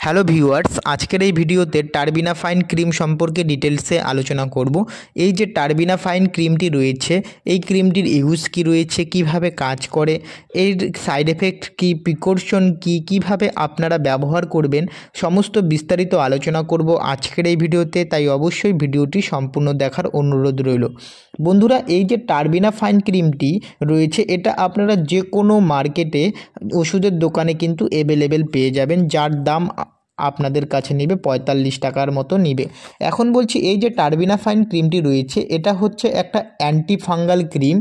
Hello viewers, আজকের এই ভিডিওতে টারবিনাফাইন ক্রিম সম্পর্কে ডিটেলসে আলোচনা করব। এই যে টারবিনাফাইন ক্রিমটি রয়েছে, এই ক্রিমটির ইউজ কী রয়েছে, কিভাবে কাজ করে, এর সাইড এফেক্ট কী, প্রিকশন কী, কিভাবে আপনারা ব্যবহার করবেন, সমস্ত বিস্তারিত আলোচনা করব আজকের এই ভিডিওতে। তাই অবশ্যই ভিডিওটি সম্পূর্ণ দেখার অনুরোধ রইল। বন্ধুরা, এই যে টারবিনাফাইন ক্রিমটি রয়েছে, এটা আপনারা যে কোনো মার্কেটে ওষুধের দোকানে কিন্তু অ্যাভেলেবেল পেয়ে যাবেন, যার দাম আপনাদের কাছে নেবে ৪৫ টাকার মতো নেবে। এখন বলছি, এই যে টারবিনাফাইন ক্রিমটি রয়েছে, এটা হচ্ছে একটা অ্যান্টি ফাঙ্গাল ক্রিম,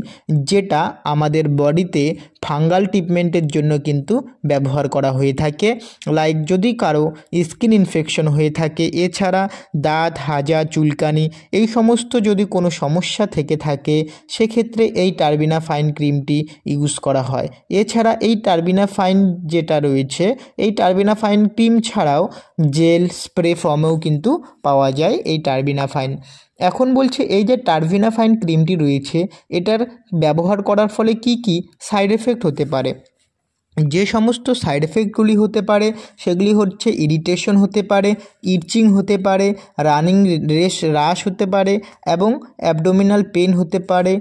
যেটা আমাদের বডিতে ফাঙ্গাল ট্রিটমেন্টের জন্য কিন্তু ব্যবহার করা হয়ে থাকে। লাইক যদি কারো স্কিন ইনফেকশন হয়ে থাকে, এছাড়া দাঁত, হাজা, চুলকানি, এই সমস্ত যদি কোনো সমস্যা থেকে থাকে, সেক্ষেত্রে এই টারবিনাফাইন ক্রিমটি ইউজ করা হয়। এছাড়া এই টারবিনাফাইন যেটা রয়েছে, এই টারবিনাফাইন ক্রিম ছাড়াও জেল, স্প্রে ফর্মেও কিন্তু পাওয়া যায় এই টারবিনাফাইন। এখন বলছে, এই যে টারবিনাফাইন ক্রিমটি রয়েছে, এটার ব্যবহার করার ফলে কি কি সাইড এফেক্ট হতে পারে। যে সমস্ত সাইড এফেক্টগুলি হতে পারে সেগুলি হচ্ছে ইরিটেশন হতে পারে, ইচিং হতে পারে, রানিং রাশ হতে পারে এবং অ্যাবডোমিনাল পেন হতে পারে,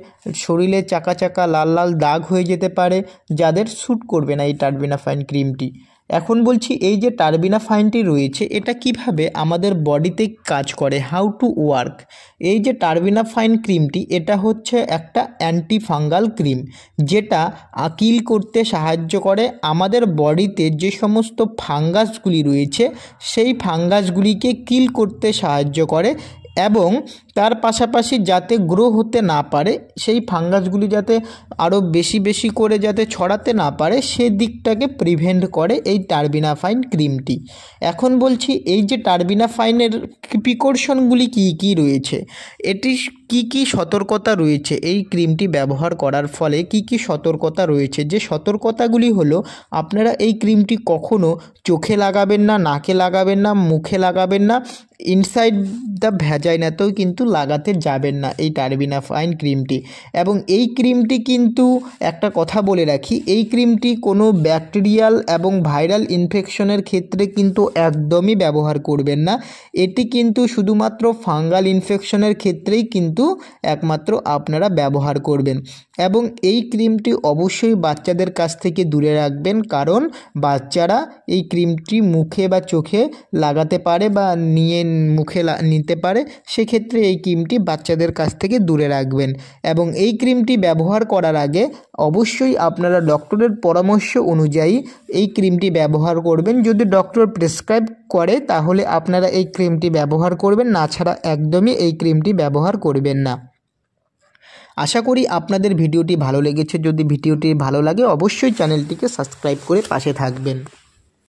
শরীরে চাকা চাকা লাল লাল দাগ হয়ে যেতে পারে, যাদের শ্যুট করবে না এই টারবিনাফাইন ক্রিমটি। এখন বলছি, এই যে টারবিনাফাইনটি রয়েছে, এটা কিভাবে আমাদের বডিতে কাজ করে, হাউ টু ওয়ার্ক। এই যে টারবিনাফাইন ক্রিমটি, এটা হচ্ছে একটা অ্যান্টি ফাঙ্গাল ক্রিম, যেটা কিল করতে সাহায্য করে। আমাদের বডিতে যে সমস্ত ফাঙ্গাসগুলি রয়েছে, সেই ফাঙ্গাসগুলিকে কিল করতে সাহায্য করে এবং তার পাশাপাশি যাতে গ্রো হতে না পারে, সেই ফাঙ্গাসগুলি যাতে আরও বেশি বেশি করে যাতে ছড়াতে না পারে, সেদিকটাকে প্রিভেন্ট করে এই টারবিনাফাইন ক্রিমটি। এখন বলছি, এই যে টারবিনাফাইনের প্রিকশনগুলি কী কী রয়েছে, এটি কি কি সতর্কতা রয়েছে, এই ক্রিমটি ব্যবহার করার ফলে কি কি সতর্কতা রয়েছে। যে সতর্কতাগুলি হলো, আপনারা এই ক্রিমটি কখনো চোখে লাগাবেন না, নাকে লাগাবেন না, মুখে লাগাবেন না, ইনসাইড দ্য ভ্যাজাইনাতেও কিন্তু লাগাতে যাবেন না এই টারবিনাফাইন ক্রিমটি। এবং এই ক্রিমটি কিন্তু একটা কথা বলে রাখি, এই ক্রিমটি কোনো ব্যাকটেরিয়াল এবং ভাইরাল ইনফেকশনের ক্ষেত্রে কিন্তু একদমই ব্যবহার করবেন না। এটি কিন্তু শুধুমাত্র ফাঙ্গাল ইনফেকশনের ক্ষেত্রেই কিন্তু একমাত্র আপনারা ব্যবহার করবেন। এবং এই ক্রিমটি অবশ্যই বাচ্চাদের কাছ থেকে দূরে রাখবেন, কারণ বাচ্চারা এই ক্রিমটি মুখে বা চোখে লাগাতে পারে বা মুখে নিতে পারে। সেক্ষেত্রে এই ক্রিমটি বাচ্চাদের কাছ থেকে দূরে রাখবেন। এবং এই ক্রিমটি ব্যবহার করার আগে অবশ্যই আপনারা ডক্টরের পরামর্শ অনুযায়ী এই ক্রিমটি ব্যবহার করবেন। যদি ডক্টর প্রেসক্রাইব করে তাহলে আপনারা এই ক্রিমটি ব্যবহার করবেন, না ছাড়া একদমই এই ক্রিমটি ব্যবহার করবেন না। আশা করি আপনাদের ভিডিওটি ভালো লেগেছে। যদি ভিডিওটি ভালো লাগে অবশ্যই চ্যানেলটিকে সাবস্ক্রাইব করে পাশে থাকবেন।